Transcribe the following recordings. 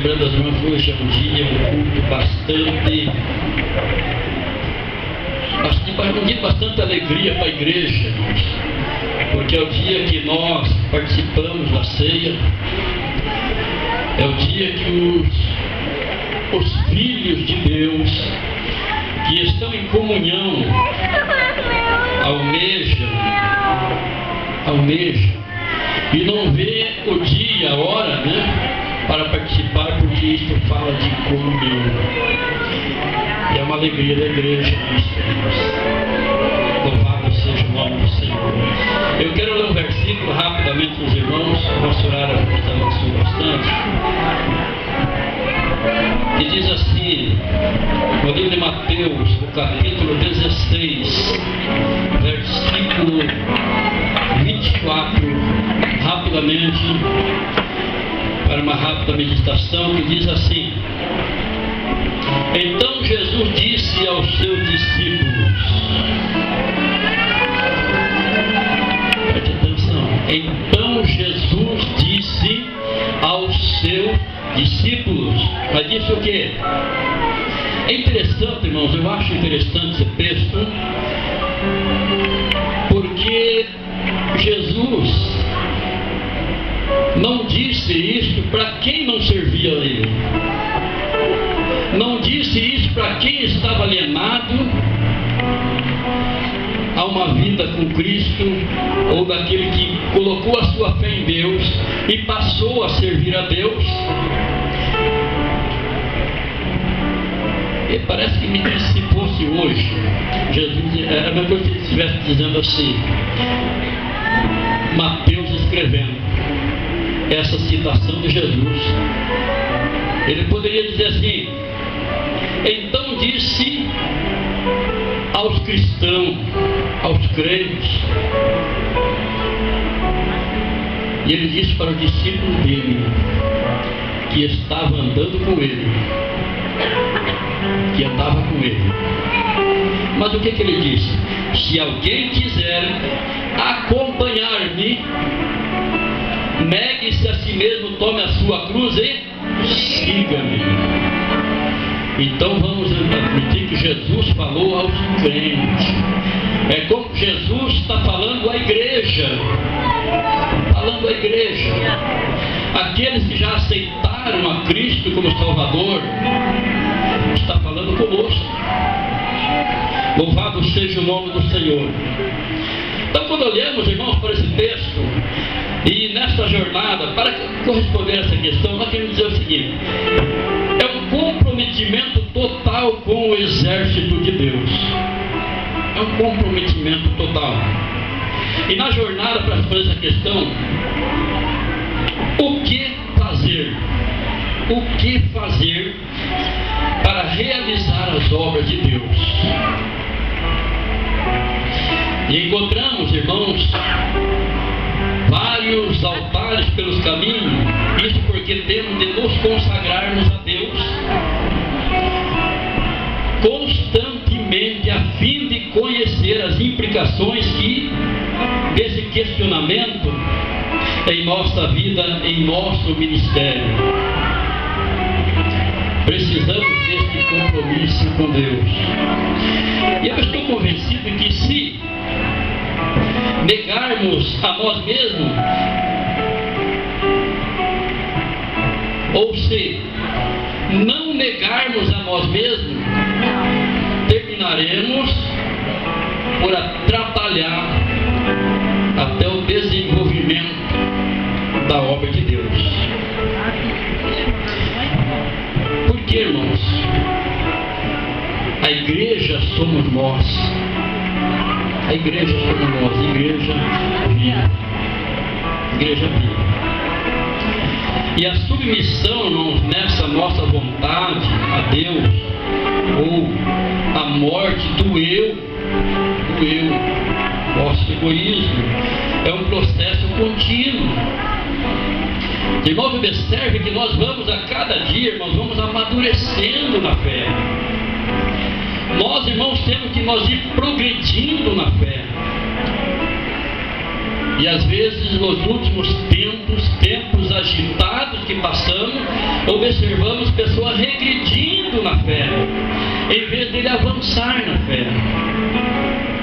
lembrando as irmãs, hoje é um dia, um culto bastante, um dia bastante alegria para a igreja, porque é o dia que nós participamos da ceia, é o dia que os filhos de Deus que estão em comunhão almejam e não vê o dia, a hora, para participar, porque isto fala de comunhão. E é uma alegria da igreja isso, irmãos. Louvado seja o nome do Senhor. Eu quero ler um versículo rapidamente para os irmãos, nosso horário já avançou bastante, que diz assim, no livro de Mateus, no capítulo 16, versículo 24, rapidamente, para uma rápida meditação, que diz assim: então Jesus disse aos seus discípulos, preste atenção, então Jesus disse aos seus discípulos, mas disse o quê? É interessante, irmãos, eu acho interessante esse texto, porque Jesus não disse isso para quem não servia a Ele, não disse isso para quem estava alienado a uma vida com Cristo, ou daquele que colocou a sua fé em Deus e passou a servir a Deus. E parece que me disse, se fosse hoje, Jesus, era a mesma coisa que ele estivesse dizendo assim, Mateus escrevendo essa citação de Jesus, ele poderia dizer assim: então disse aos cristãos, aos crentes, e ele disse para os discípulos dele, que estavam andando com ele, que andava com ele. Mas o que ele disse? Se alguém quiser acompanhar-me, negue-se a si mesmo, tome a sua cruz e siga-me. Então vamos admitir que Jesus falou aos crentes. É como Jesus está falando à igreja. Falando à igreja. Aqueles que já aceitaram a Cristo como Salvador, está falando conosco. Louvado seja o nome do Senhor. Então, quando olhamos, irmãos, para esse texto, e nesta jornada, para corresponder a essa questão, nós queremos dizer o seguinte: é um comprometimento total com o exército de Deus. É um comprometimento total. E na jornada, para responder essa questão, o que fazer? O que fazer para realizar as obras de Deus? E encontramos, irmãos, vários altares pelos caminhos, isso porque temos de nos consagrarmos a Deus constantemente, a fim de conhecer as implicações desse questionamento em nossa vida, em nosso ministério. Precisamos desse compromisso com Deus. E eu estou convencido que se negarmos a nós mesmos, ou se não negarmos a nós mesmos, terminaremos por atrapalhar até o desenvolvimento da obra de Deus. Por que, irmãos? A igreja somos nós. A igreja somos nós, igreja viva. Igreja viva. E a submissão, irmãos, nessa nossa vontade a Deus, ou a morte do eu, nosso egoísmo, é um processo contínuo. Irmãos, observe que nós vamos a cada dia, irmãos, vamos amadurecendo na fé. Nós, irmãos, temos que nós ir progredindo na fé. E às vezes nos últimos tempos agitados que passamos, observamos pessoas regredindo na fé, em vez de ele avançar na fé,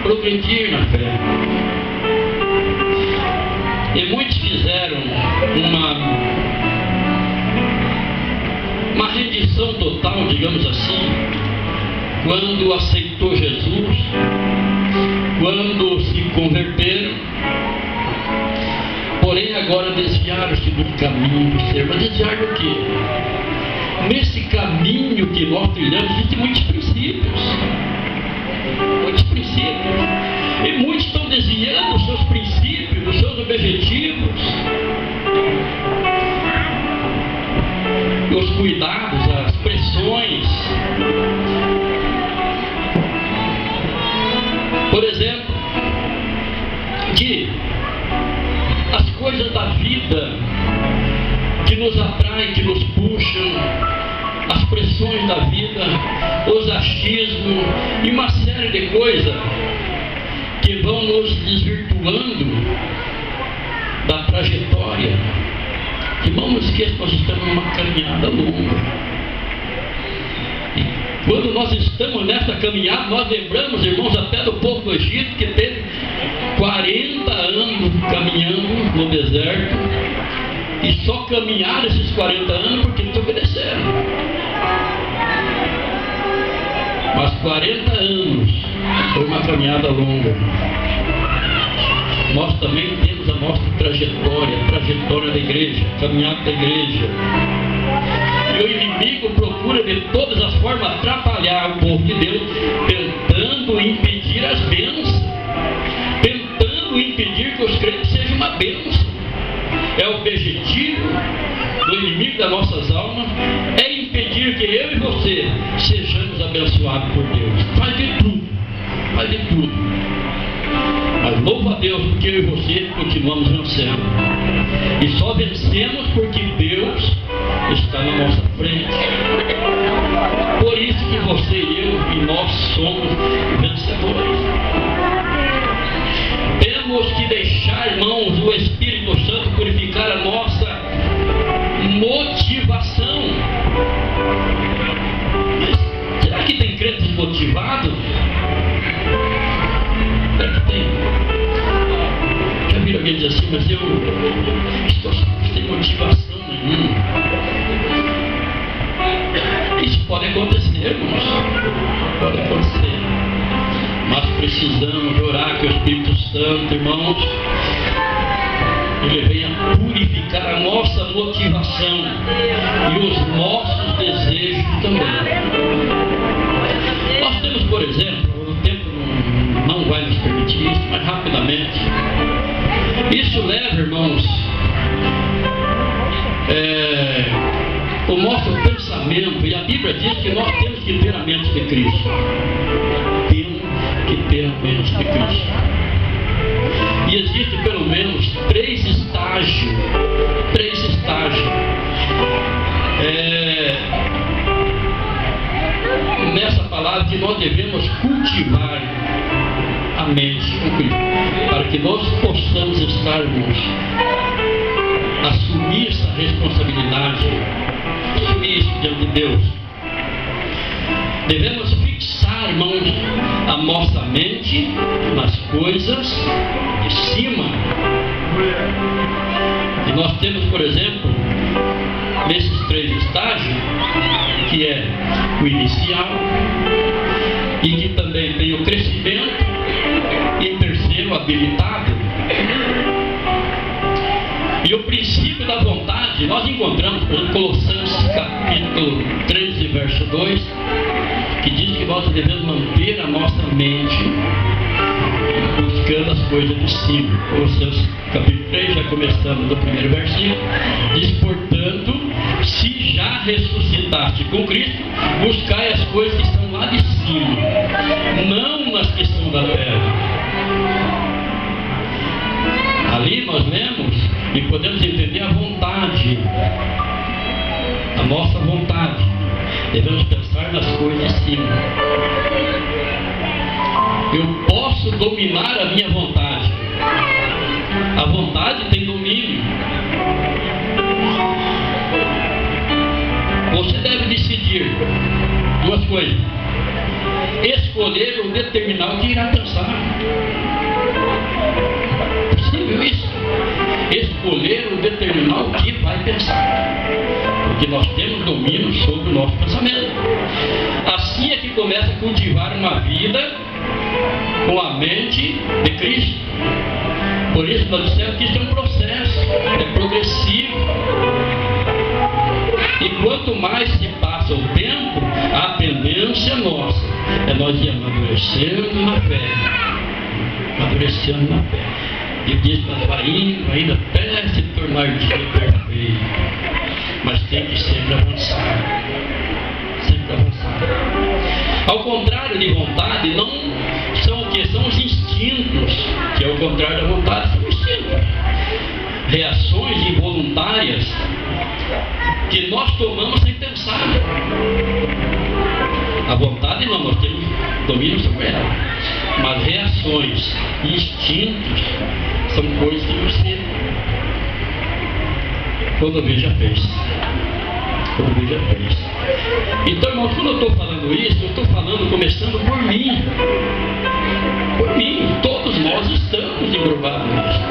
progredir na fé. E muitos fizeram uma rendição total, digamos assim, quando aceitou Jesus, quando se converteram, porém agora desviaram-se do caminho do Senhor. Mas desviar do quê? Nesse caminho que nós trilhamos existem muitos princípios. Muitos princípios. E muitos estão desviando os seus princípios, os seus objetivos, os cuidados, as pressões. Por exemplo, que as coisas da vida que nos atraem, que nos puxam, as pressões da vida, os achismos e uma série de coisas que vão nos desvirtuando da trajetória. Irmão, não esqueça que nós estamos numa caminhada longa. E quando nós estamos nessa caminhada, nós lembramos, irmãos, até do povo do Egito, que teve 40 anos caminhando no deserto, e só caminharam esses 40 anos porque eles obedeceram. Mas 40 anos foi uma caminhada longa. Nós também temos a nossa trajetória, a trajetória da igreja, a caminhada da igreja. E o inimigo procura de todas as formas atrapalhar o povo de Deus, tentando impedir as bênçãos, tentando impedir que os crentes sejam uma bênção. É o objetivo do inimigo das nossas almas, é impedir que eu e você sejamos abençoados por Deus. Faz de tudo, faz de tudo. Mas louva a Deus porque eu e você continuamos vencendo. E só vencemos porque Deus está na nossa frente. Por isso que você e eu e nós somos vencedores. Temos que deixar, irmãos, o Espírito Santo purificar a nossa motivação. Mas será que tem crentes motivados? Será que tem? Já viram alguém dizer assim, mas eu estou sem motivação nenhuma? Isso pode acontecer, irmãos. Pode acontecer. Mas precisamos orar que o Espírito Santo, irmãos, ele venha purificar a nossa motivação e os nossos desejos também. Nós temos, por exemplo, o tempo não vai nos permitir isso, mas rapidamente. Isso leva, irmãos, o nosso pensamento, e a Bíblia diz que nós temos que ter a mente de Cristo. Temos que ter a mente de Cristo. E existem pelo menos três estágios. Nessa palavra que nós devemos cultivar a mente com Cristo, para que nós possamos estarmos, assumir essa responsabilidade, assumir isso diante de Deus. Devemos fixar, irmãos, a nossa mente nas coisas de cima. E nós temos, por exemplo, nesses três estágios, que é o inicial, e que também tem o crescimento, e terceiro, habilitado. E o princípio da vontade, nós encontramos, por exemplo, Colossenses capítulo 13, verso 2, que diz que nós devemos manter a nossa mente buscando as coisas de cima. Colossenses capítulo 3, já começamos do primeiro versículo, diz, portanto, se já ressuscitaste com Cristo, buscai as coisas que estão lá de cima, não as que estão da terra. Ali nós lemos e podemos entender a vontade, a nossa vontade. Devemos pensar nas coisas de cima. Eu posso dominar a minha vontade. A vontade tem domínio. coisa: escolher ou determinar o que irá pensar. É possível isso? Escolher ou determinar o que vai pensar. Porque nós temos domínio sobre o nosso pensamento. Assim é que começa a cultivar uma vida com a mente de Cristo. Por isso nós dissemos que isso é um processo, é progressivo. E quanto mais se passa o tempo, a tendência nossa é nós ir amadurecendo na fé. Amadurecendo na fé. E diz que nós vai indo até se tornar dia perfeito. Mas tem que sempre avançar. Sempre avançar. Ao contrário de vontade, não são o que? São os instintos, que é o contrário da vontade, são instintos. Reações involuntárias que nós tomamos sem pensar. A vontade não, nós temos domínio sobre ela. Mas reações, instintos, são coisas que você, quando vê, já fez. Quando vê, já fez. Então, irmãos, quando eu estou falando isso, eu estou falando começando por mim. Por mim. Todos nós estamos englobados nisso.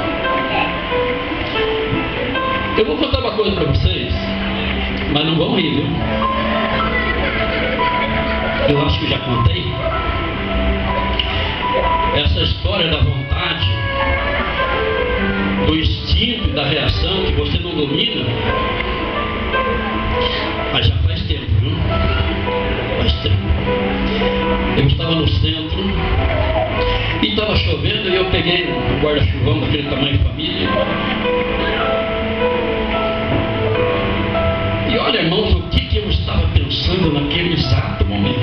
Eu vou contar uma coisa para vocês, mas não vão rir, viu? Eu acho que já contei. Essa história da vontade, do instinto e da reação que você não domina, mas já faz tempo, viu? Faz tempo. Eu estava no centro e estava chovendo e eu peguei um guarda-chuvão daquele tamanho de família. E olha, irmãos, o que eu estava pensando naquele exato momento.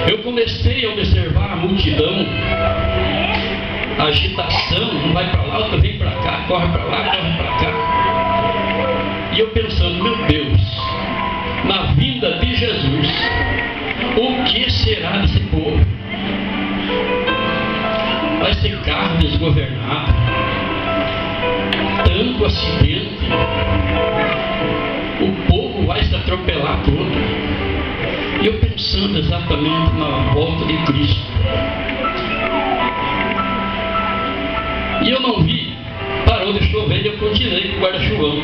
Eu comecei a observar a multidão, a agitação, um vai para lá, outro vem para cá, corre para lá, corre para cá. E eu pensando, meu Deus, na vinda de Jesus, o que será desse povo? Vai ser carro desgovernado, tanto acidente, o povo vai se atropelar todo. E eu pensando exatamente na volta de Cristo. E eu não vi, parou de chover e eu continuei com o guarda-chuvão.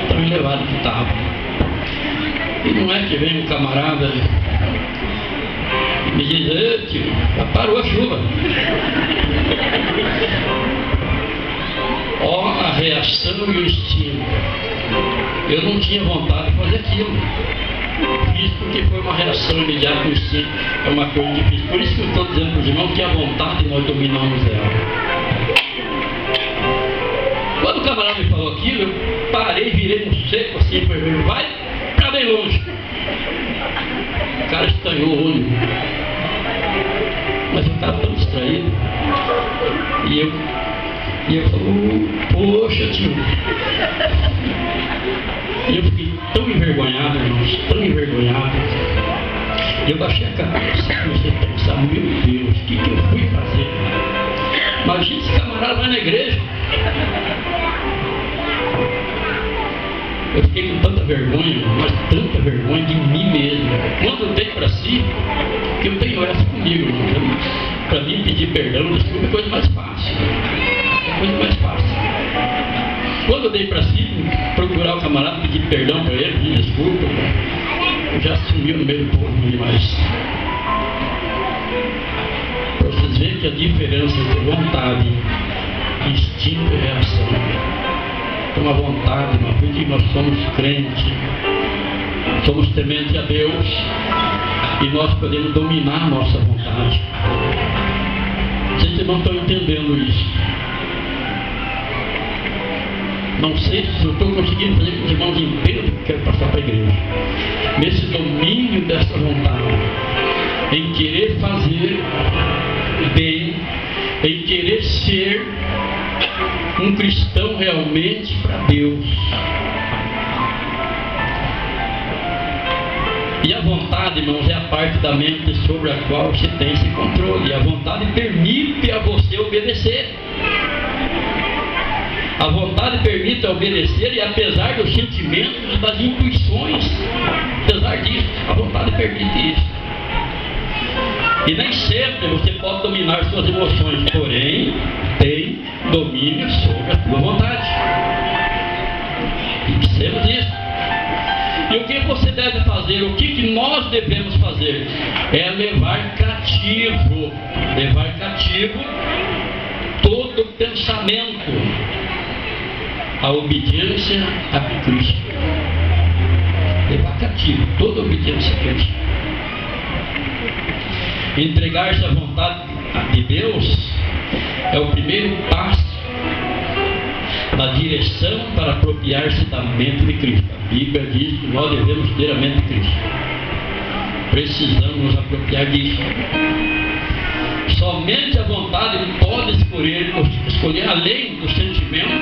Tão elevado que estava. E não é que vem um camarada e me diz: "Ei, tio, já parou a chuva." Ó, a reação e o instinto. Eu não tinha vontade de fazer aquilo. Fiz porque foi uma reação imediata do instinto. É uma coisa difícil. Por isso que eu estou dizendo para os irmãos que a vontade nós dominamos ela. Quando o camarada me falou aquilo, eu parei, virei no seco assim, para ele: "Vai para bem longe." O cara estanhou o olho. Mas eu estava tão distraído. E eu falei: "Poxa, tio." E eu fiquei tão envergonhado, irmãos, tão envergonhado. Eu baixei a cabeça, comecei a pensar: meu Deus, o que eu fui fazer? Imagina esse camarada vai na igreja. Eu fiquei com tanta vergonha, mas tanta vergonha de mim mesmo. Quando eu dei para si, que eu tenho essa comigo, irmão. Para mim pedir perdão, desculpa, é coisa mais fácil. É coisa mais fácil. Quando eu dei para si, procurar o camarada, pedir perdão para ele, pedir desculpa, eu já sumiu no meio do povo demais. Para vocês verem que a diferença entre vontade, instinto e reação. Então a vontade, uma vez que nós somos crentes, somos tementes a Deus, e nós podemos dominar a nossa vontade. Vocês não estão entendendo isso. Não sei se eu estou conseguindo fazer com os irmãos inteiros que eu quero passar para a igreja. Nesse domínio dessa vontade, em querer fazer bem, em querer ser um cristão realmente para Deus. E a vontade, irmãos, é a parte da mente sobre a qual você tem esse controle. E a vontade permite a você obedecer. A vontade permite obedecer, e apesar dos sentimentos, das intuições, apesar disso, a vontade permite isso. E nem sempre você pode dominar suas emoções, porém, tem domínio sobre a tua vontade. Fixemos isso. E o que você deve fazer? O que nós devemos fazer? É levar cativo todo pensamento à obediência a Cristo. Levar cativo toda obediência a Cristo. Entregar-se à vontade de Deus é o primeiro passo na direção para apropriar-se da mente de Cristo. A Bíblia diz que nós devemos ter a mente de Cristo. Precisamos nos apropriar disso. Somente a vontade pode escolher além do sentimento,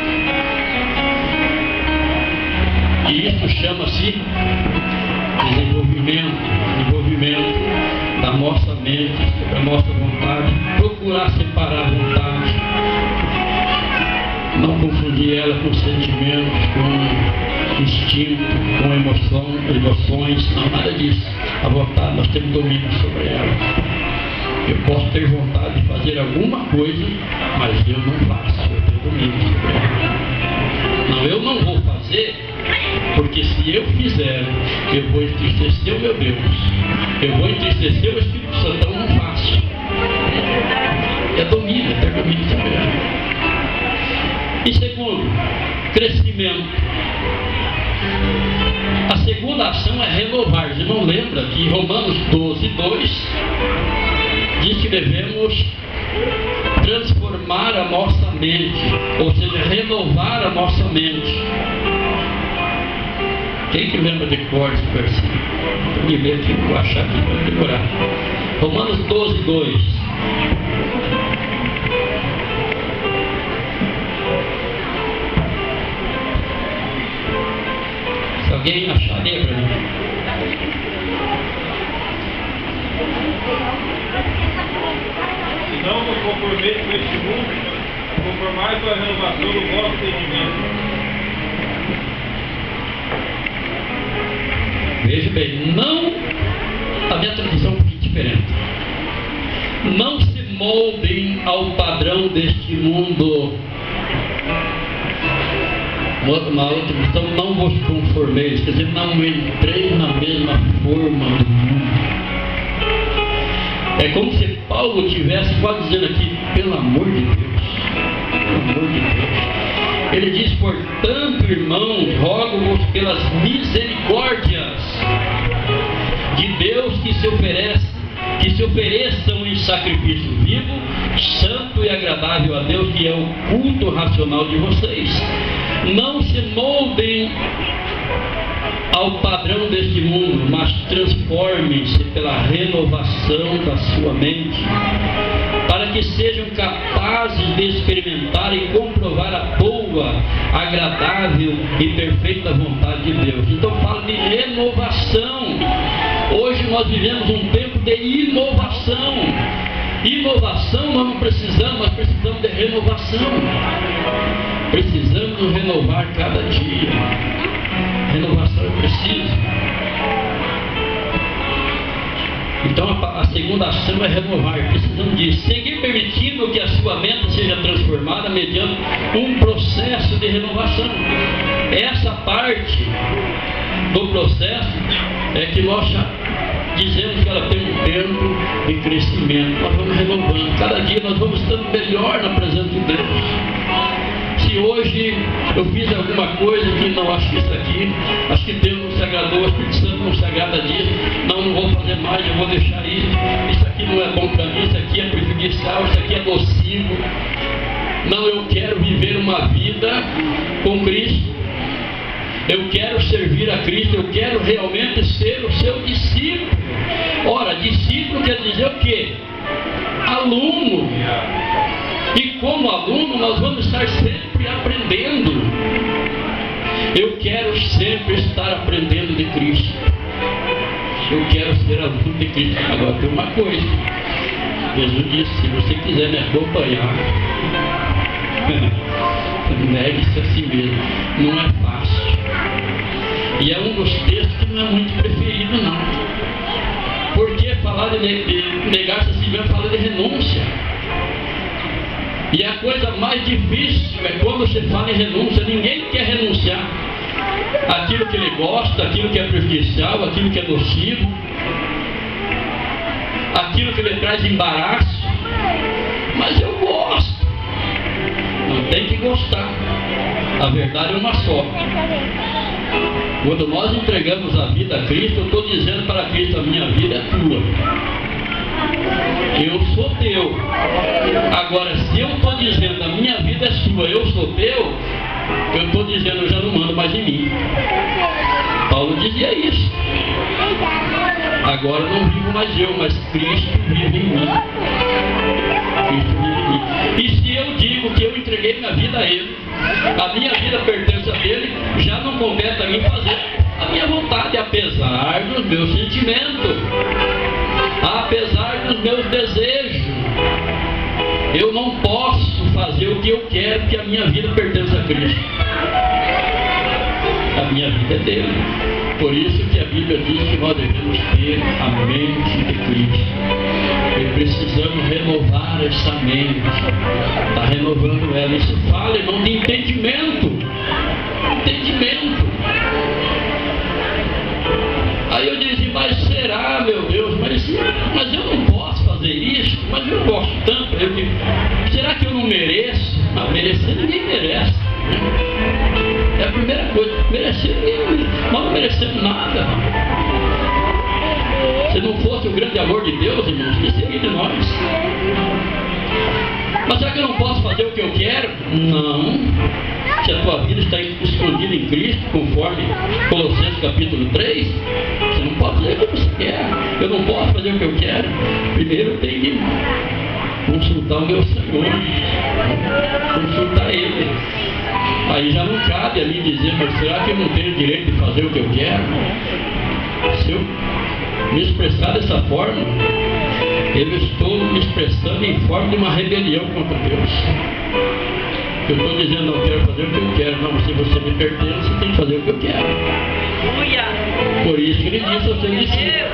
e isso chama-se desenvolvimento da nossa mente, da nossa vontade. Procurar separar a vontade, não confundir ela com sentimentos, com instinto, com emoções, não, nada disso. A vontade, nós temos domínio sobre ela. Eu posso ter vontade de fazer alguma coisa, mas eu não faço, eu tenho domínio sobre ela. Não, eu não vou fazer, porque se eu fizer, eu vou entristecer o meu Deus, eu vou entristecer o Espírito Santo, então eu não faço. É domínio, é ter domínio sobre ela. E segundo, crescimento. A segunda ação é renovar. Você não lembra que em Romanos 12:2 diz que devemos transformar a nossa mente, ou seja, renovar a nossa mente. Quem que lembra de cor esse versículo? Eu me lembro que vou achar aqui para decorar. Romanos 12:2. Se alguém achar, lê para mim. Não vos conformeis com este mundo, conformai com a renovação do vosso entendimento. Veja bem, não, a minha tradução é um pouquinho diferente. Não se moldem ao padrão deste mundo. Uma outra tradução, não vos conformeis, quer dizer, não entrei na mesma forma do mundo. É como se Paulo estivesse quase dizendo aqui, pelo amor de Deus, ele diz, portanto, irmãos, rogo-vos pelas misericórdias de Deus que se ofereçam em sacrifício vivo, santo e agradável a Deus, que é o culto racional de vocês. Não se moldem ao padrão deste mundo, mas transformem-se pela renovação da sua mente, para que sejam capazes de experimentar e comprovar a boa, agradável e perfeita vontade de Deus. Então fala de renovação. Hoje nós vivemos um tempo de inovação. Inovação nós não precisamos, nós precisamos de renovação. Precisamos nos renovar cada dia. Renovação é preciso. Então a segunda ação é renovar. Precisamos disso. Seguir permitindo que a sua mente seja transformada mediante um processo de renovação. Essa parte do processo é que nós já dizemos que ela tem um tempo de crescimento. Nós vamos renovando. Cada dia nós vamos estando melhor na presença de Deus. Se hoje eu fiz alguma coisa que não acho que isso aqui, acho que Deus não se agradou, o Espírito Santo não se agrada disso, não vou fazer mais, eu vou deixar isso aqui não é bom para mim, isso aqui é prejudicial, isso aqui é nocivo. Não, eu quero viver uma vida com Cristo, eu quero servir a Cristo, eu quero realmente ser o seu discípulo. Ora, discípulo quer dizer o quê? Aluno. E como aluno nós vamos estar sempre aprendendo. Eu quero sempre estar aprendendo de Cristo. Eu quero ser aluno de Cristo. Agora tem uma coisa. Jesus disse, se você quiser me acompanhar, Negue-se a si mesmo. Não é fácil. E é um dos textos que não é muito preferido, não. Porque falar de negar-se a si mesmo fala de renúncia. E a coisa mais difícil é quando você fala em renúncia. Ninguém quer renunciar àquilo que ele gosta, àquilo que é prejudicial, àquilo que é nocivo, aquilo que lhe traz embaraço. Mas eu gosto. Não tem que gostar. A verdade é uma só. Quando nós entregamos a vida a Cristo, eu estou dizendo para Cristo: a minha vida é tua. Eu sou teu. Agora, se eu estou dizendo a minha vida é sua, eu sou teu, eu estou dizendo: eu já não mando mais em mim. Paulo dizia isso. Agora não vivo mais eu, mas Cristo vive em mim. Cristo vive em mim. E se eu digo que eu entreguei minha vida a Ele, a minha vida pertence a Ele, já não compete a mim fazer a minha vontade, apesar dos meus sentimentos, apesar dos meus desejos. Eu não posso fazer o que eu quero, porque a minha vida pertence a Cristo. A minha vida é dele. Por isso que a Bíblia diz que nós devemos ter a mente de Cristo. E precisamos renovar essa mente. Está renovando ela. Isso fala, irmão, de entendimento. Entendimento. Aí eu dizia: mas será, meu Deus, mas eu não posso fazer isso, mas eu gosto tanto. Eu digo: será que eu não mereço? Mas merecer ninguém merece. É a primeira coisa. Merecer ninguém. Nós não merecemos nada. Se não fosse o grande amor de Deus, irmãos, que seria de nós? Mas será que eu não posso fazer o que eu quero? Não. Se a tua vida está escondida em Cristo, conforme Colossenses capítulo 3, você não pode fazer o que você quer. Eu não posso fazer o que eu quero. Primeiro eu tenho que consultar o meu Senhor, consultar Ele. Aí já não cabe ali dizer: mas será que eu não tenho direito de fazer o que eu quero? Se eu me expressar dessa forma, eu estou me expressando em forma de uma rebelião contra Deus. Eu estou dizendo: não quero fazer o que eu quero. Não, se você me pertence, você tem que fazer o que eu quero. Por isso que ele disse aos seus discípulos: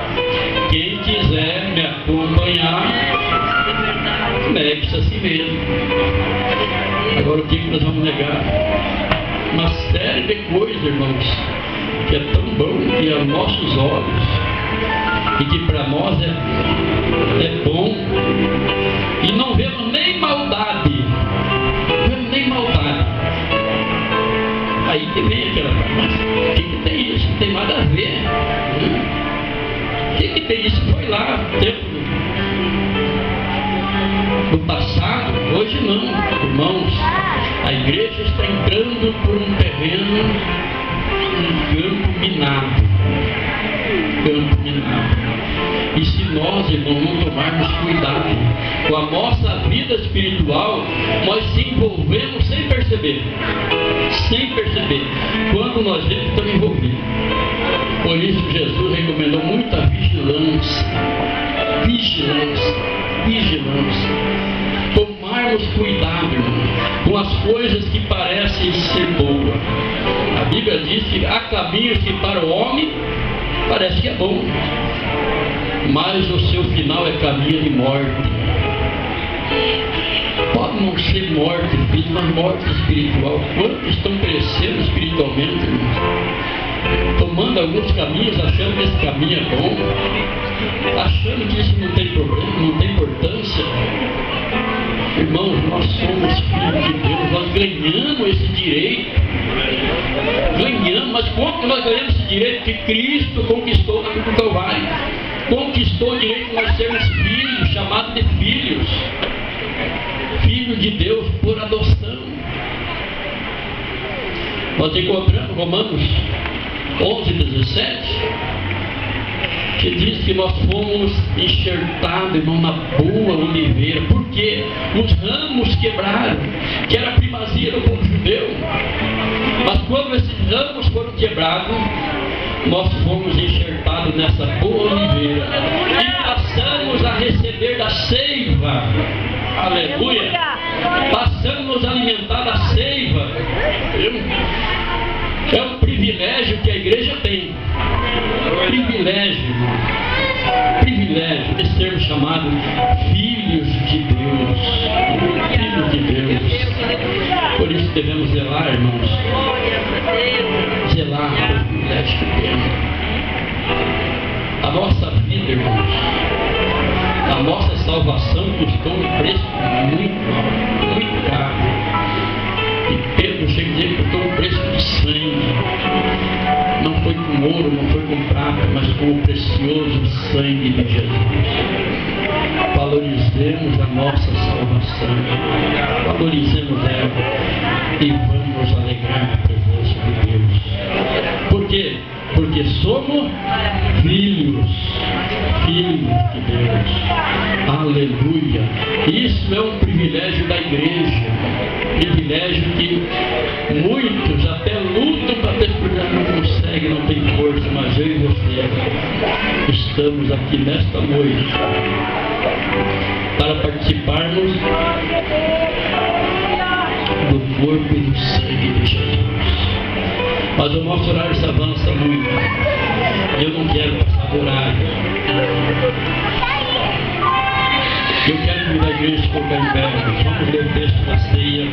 quem quiser me acompanhar, negue-se a si mesmo. Agora o que nós vamos negar? Uma série de coisas, irmãos, que é tão bom que aos nossos olhos e que para nós é bom, e não vemos nem maldade. Não vemos nem maldade. Aí que vem aquela coisa: mas o que tem isso? Não tem nada a ver. O que tem isso? Foi lá, tempo do passado, hoje não, irmãos. A igreja está entrando por um terreno, um campo minado. Campo minado. E se nós, irmãos, não tomarmos cuidado com a nossa vida espiritual, nós se envolvemos sem perceber. Sem perceber. Quando nós vemos, estamos envolvidos. Por isso Jesus recomendou muita vigilância. Vigilância. Vigilância. Tomarmos cuidado, irmão, com as coisas que parecem ser boas. A Bíblia diz que há caminhos que para o homem parece que é bom, mas o seu final é caminho de morte. Pode não ser morte física, mas morte espiritual. Quantos estão crescendo espiritualmente, irmãos? Tomando alguns caminhos, achando que esse caminho é bom, achando que isso não tem problema, não tem importância. Irmãos, nós somos filhos de Deus, nós ganhamos esse direito. Ganhamos, mas como que nós ganhamos esse direito? Que Cristo conquistou na cruz do Calvário. Conquistou o direito de nós sermos filhos, chamados de filhos. Filhos de Deus por adoção. Nós encontramos Romanos 11:17, que diz que nós fomos enxertados, irmão, na boa oliveira. Por quê? Os ramos quebraram, que era a primazia do povo judeu. Mas quando esses ramos foram quebrados, nós fomos enxertados nessa boa oliveira e passamos a receber da seiva. Aleluia! Passamos a alimentar da seiva privilégio que a igreja tem. Privilégio, irmão. Privilégio de sermos chamados filhos de Deus. Filhos de Deus. Por isso devemos zelar, irmãos. Zelar pelo privilégio que temos. A nossa vida, irmãos, a nossa salvação custou um preço muito caro. E Pedro chega a dizer que custou um preço de sangue. Não foi com ouro, não foi com prata, mas com o precioso sangue de Jesus. Valorizemos a nossa salvação. Valorizemos ela e vamos nos alegrar na presença de Deus. Por quê? Porque somos filhos de Deus. Aleluia. Isso é um privilégio da igreja. Privilégio que muitos até lutam para ter cuidado, não conseguem, não tem força, mas eu e você estamos aqui nesta noite para participarmos do corpo e do sangue de Jesus. Mas o nosso horário se avança muito. Eu não quero passar do horário. Eu quero que a igreja se colocar em pé. Vamos ler o texto da ceia.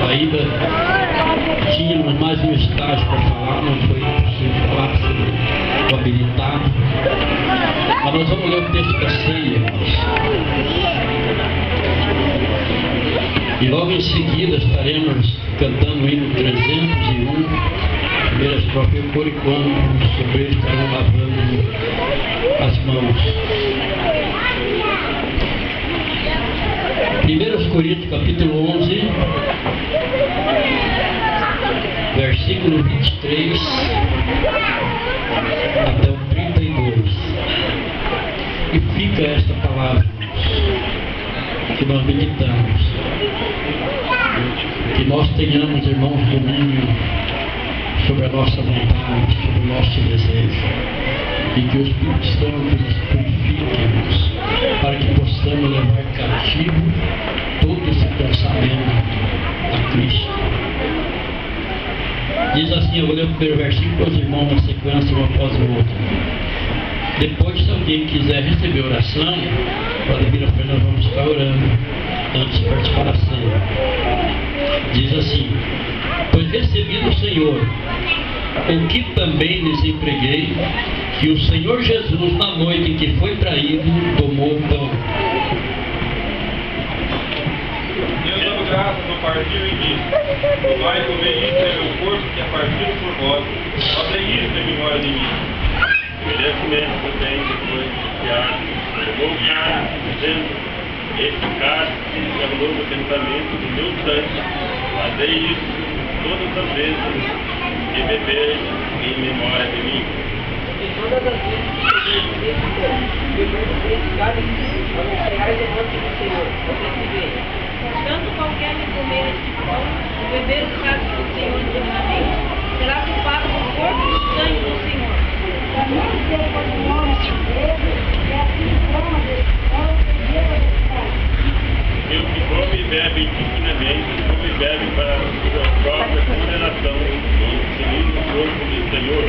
Ainda tínhamos mais um estágio para falar, não foi possível falar sobre o habilitado. Mas nós vamos ler o texto da ceia. E logo em seguida estaremos cantando o hino 301, primeira estrofe, por enquanto os sobreiros estarão lavando as mãos. 1 Coríntios capítulo 11, versículo 23 até o 32. E fica esta palavra que nós meditamos. Que nós tenhamos, irmãos, domínio sobre a nossa vontade, sobre o nosso desejo. E que o Espírito Santo nos purifique, para que possamos levar cativo todo esse pensamento a Cristo. Diz assim, eu vou ler o primeiro versículo para os irmãos na sequência, um após o outro. Depois, se alguém quiser receber oração, pode vir à frente, nós vamos estar orando antes de participar da ceia. Diz assim: pois recebi do Senhor o que também lhes entreguei, que o Senhor Jesus, na noite em que foi traído, tomou o pão. Deus dando graças no partido e disse: tomai e comei, isto é meu corpo que é partido por vós, fazei isto em memória de mim. Evidentemente também, depois de criar, tomou o cálice, dizendo: este cálice é o novo testamento do meu sangue, fazei isso todas as vezes que beberem em memória de mim. E todas as vezes que comerdes esse pão, beberdes esse cálice, anunciais a morte do Senhor, até que venha. Tanto qualquer que comer esse pão, e beber o cálice do Senhor dignamente, será culpado do corpo e do sangue do Senhor. E o que come e bebe indignamente, come e bebe para a sua própria condenação, seguindo o corpo do Senhor.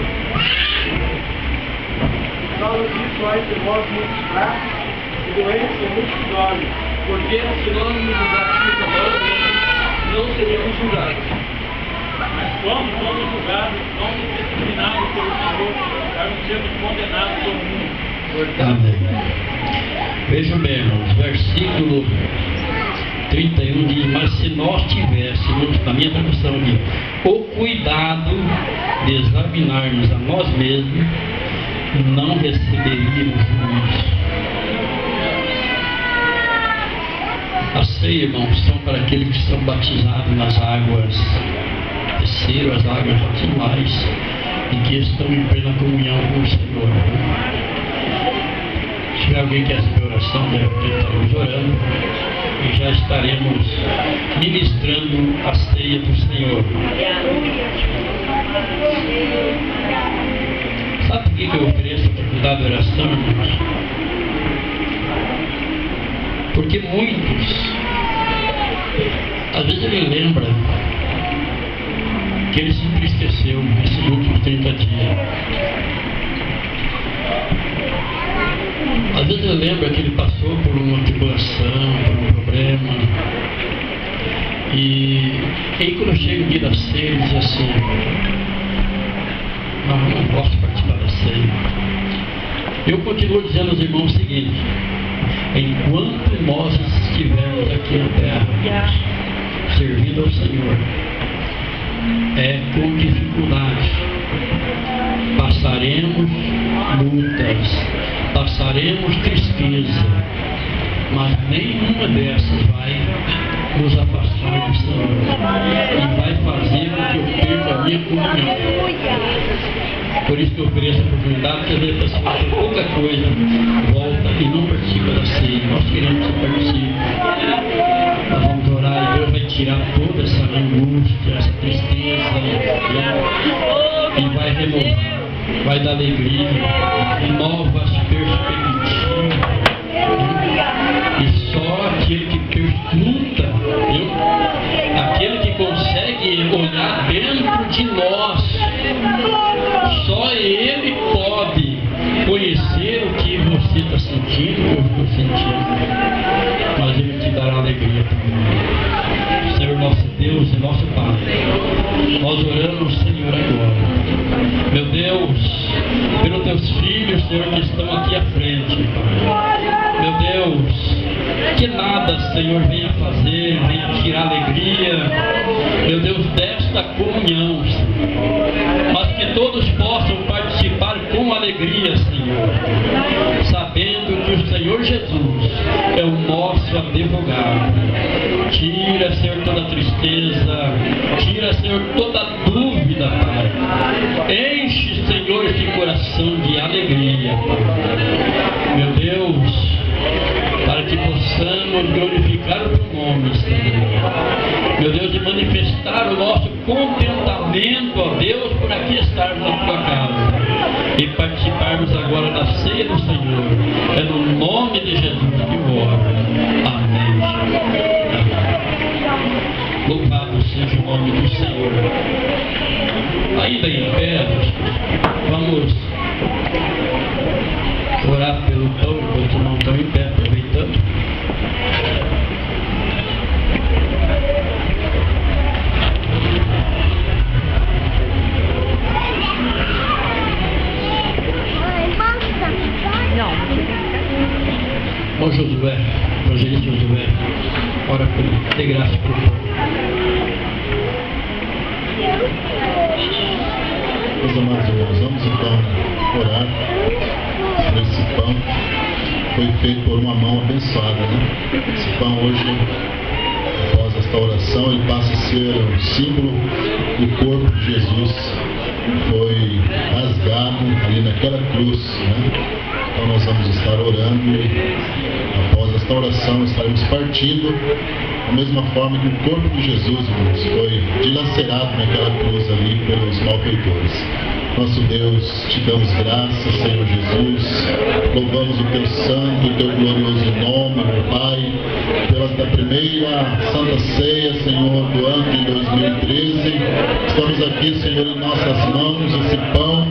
Por causa disso, há entre vós muitos fracos e doentes e muitos dormem, porque se nós nos julgássemos a nós mesmos, não seríamos julgados. Mas quando somos julgados, somos disciplinados pelo Senhor, para não sermos condenados pelo mundo. Amém. Vejam bem, irmãos, versículo 31 diz: mas se nós tivéssemos, na minha tradução aqui, o cuidado de examinarmos a nós mesmos, não receberíamos juízo. A ceia, irmãos, são para aqueles que são batizados nas águas terceiro, as águas batismais, e que estão em plena comunhão com o Senhor. Se alguém quer saber oração, deve estarmos orando e já estaremos ministrando a ceia do Senhor. Sabe por que eu ofereço a oportunidade de oração, irmãos? Porque muitos Às vezes ele lembra que ele se entristeceu nesses últimos 30 dias. Às vezes ele lembra que ele passou por uma tribulação, por um problema. E aí quando chega o dia da ceia, ele diz assim: não posso participar da ceia. Eu continuo dizendo aos irmãos o seguinte: enquanto nós estivermos aqui na terra, servindo ao Senhor, é com dificuldade, passaremos lutas, passaremos tristeza, mas nenhuma dessas vai nos afastar do Senhor e vai fazer com que eu perca a minha comunhão. Por isso que eu ofereço a oportunidade, porque às vezes a pessoa tem pouca coisa, volta e não participa da ceia. Nós queremos que você participe. Nós vamos orar e Deus vai tirar toda essa angústia, essa tristeza, e vai renovar, vai dar alegria, novas perspectivas. E só aquele que perscruta, aquele que consegue olhar dentro de nós, só ele pode conhecer o que você está sentindo, o que eu estou sentindo. Mas ele te dará alegria também. Senhor nosso Deus e nosso Pai, nós oramos, Senhor, agora. Meu Deus, pelos teus filhos, Senhor, que estão aqui à frente, Pai. Meu Deus, que nada, Senhor, venha fazer, venha tirar alegria, meu Deus, desta comunhão, Senhor. Mas que todos possam participar com alegria, Senhor, sabendo que o Senhor Jesus é o nosso advogado. Tira, Senhor, toda tristeza, tira, Senhor, toda dúvida, Pai. Enche, Senhor, este coração de alegria, Pai. Meu Deus, para que possamos glorificar o teu nome, Senhor. Meu Deus, e manifestar o nosso contentamento, ó Deus, por aqui estarmos na tua casa e participarmos agora da ceia do Senhor. É no nome de Jesus que eu oro. Amém. Louvado seja o nome do Senhor. Ainda em pé, vamos orar pelo pão, enquanto não estão em pé, aproveitando. Ó Josué, evangelista Josué, ora por ele, dê graça por ele. Meus amados irmãos, vamos então orar por esse pão. Foi feito por uma mão abençoada, né? Esse pão hoje, após esta oração, ele passa a ser um símbolo do corpo de Jesus. Foi rasgado ali naquela cruz, né? Então nós vamos estar orando e após esta oração estaremos partindo da mesma forma que o corpo de Jesus, irmãos, foi dilacerado naquela cruz ali pelos malfeitores. Nosso Deus, te damos graças, Senhor Jesus, louvamos o teu santo, o teu glorioso nome, meu Pai, pela primeira Santa Ceia, Senhor, do ano de 2013. Estamos aqui, Senhor, em nossas mãos, esse pão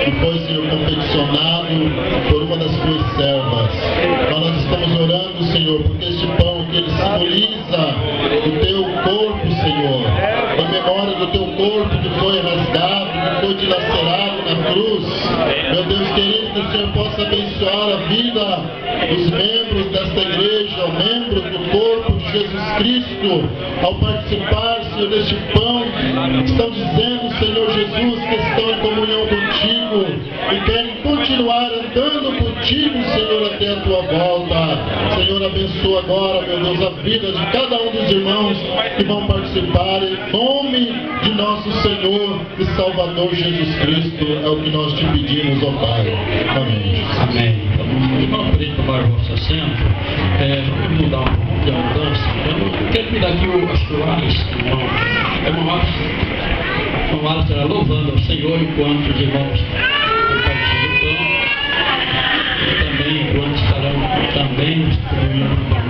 que foi, Senhor, confeccionado por uma das tuas servas. Nós estamos orando, Senhor, porque este pão que ele simboliza o teu corpo, Senhor, a memória do teu corpo que foi rasgado, que foi dilacerado na cruz. Meu Deus querido, que o Senhor possa abençoar a vida dos membros desta igreja, membros do corpo de Jesus Cristo, ao participar, Senhor, deste pão. Estão dizendo, Senhor Jesus, que estão em comunhão contigo e querem continuar andando contigo, Senhor, até a tua volta. Senhor, abençoa agora, meu Deus, a vida de cada um dos irmãos que vão participar, em nome de nosso Senhor e Salvador Jesus Cristo, é o que nós te pedimos, ó Pai. Amém. Amém. Vamos poder tomar o vosso assento. Vamos mudar um pouco de mudança. Eu quero pedir aqui o pastor Alisson. É o Alisson estará louvando ao Senhor enquanto os irmãos compartilham o pão. E também enquanto estarão também distribuindo o pão.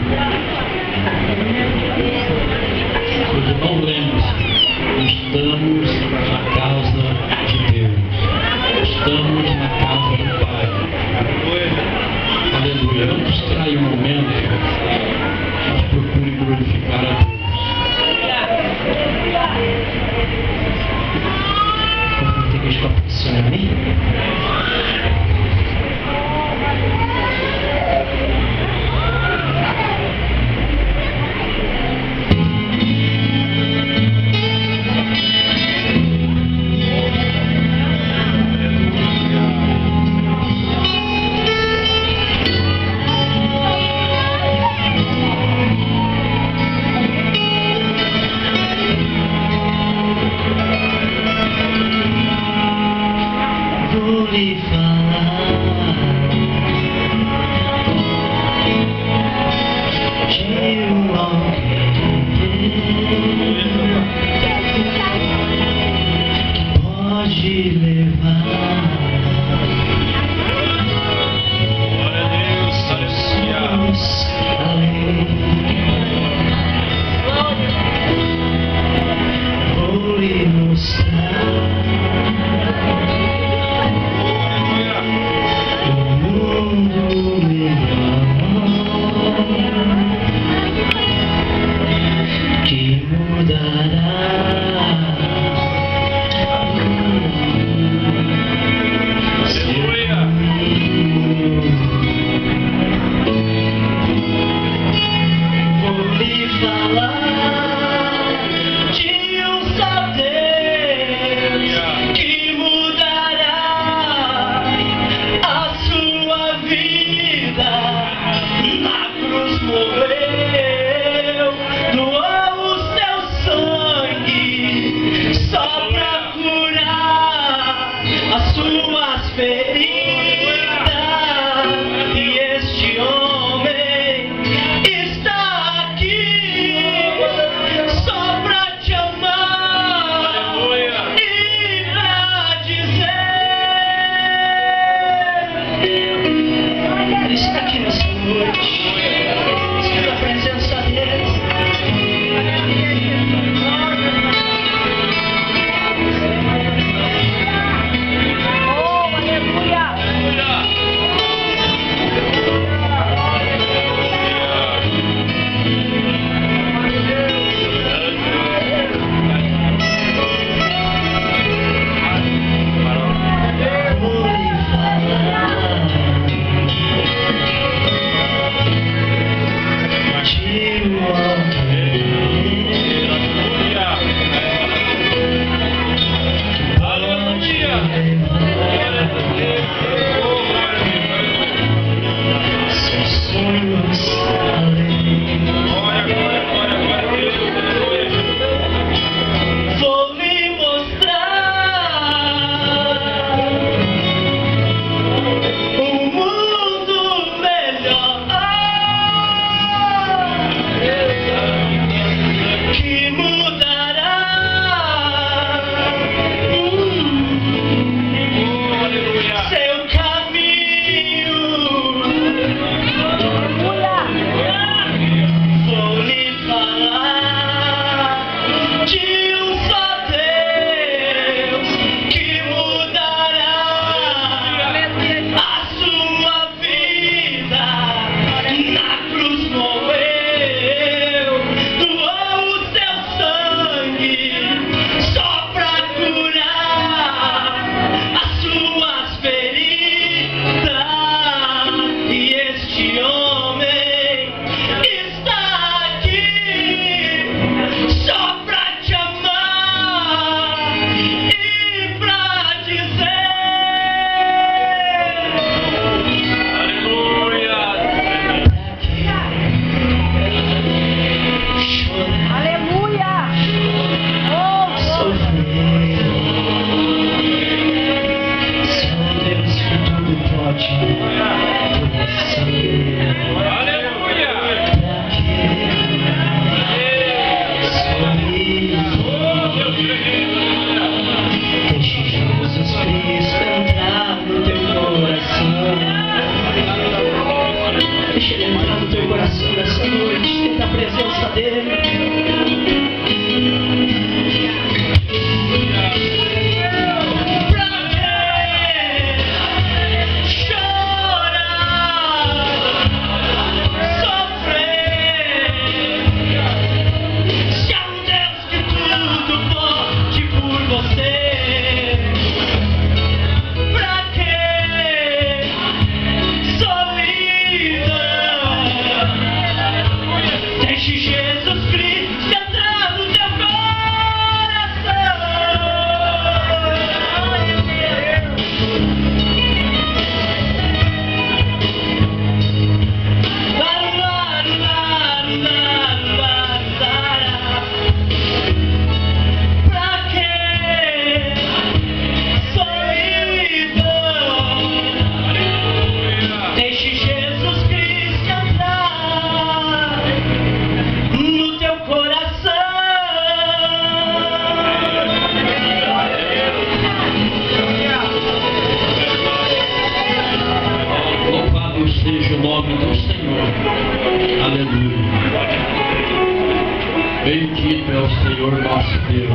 é o Senhor nosso Deus.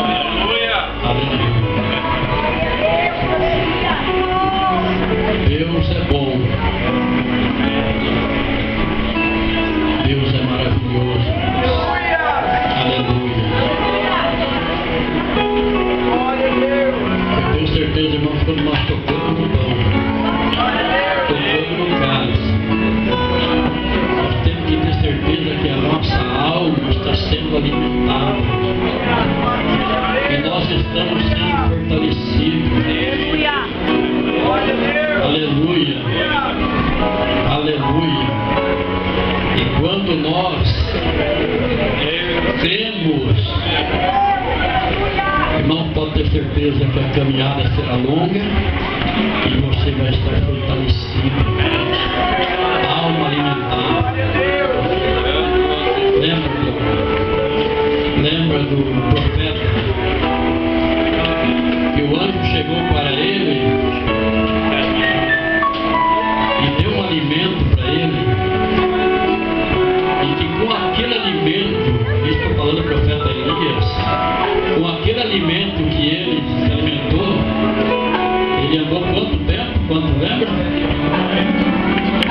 Aleluia. Aleluia. Deus é bom. Deus é maravilhoso. Aleluia. Eu tenho certeza, irmãos, quando nós tocamos no pão, tocamos no cálice, nós temos que ter certeza que a nossa alma está sendo alimentada e nós estamos sendo fortalecidos. Aleluia. Aleluia. E quando nós cremos, irmão, pode ter certeza que a caminhada será longa e você vai estar fortalecido, alma alimentada.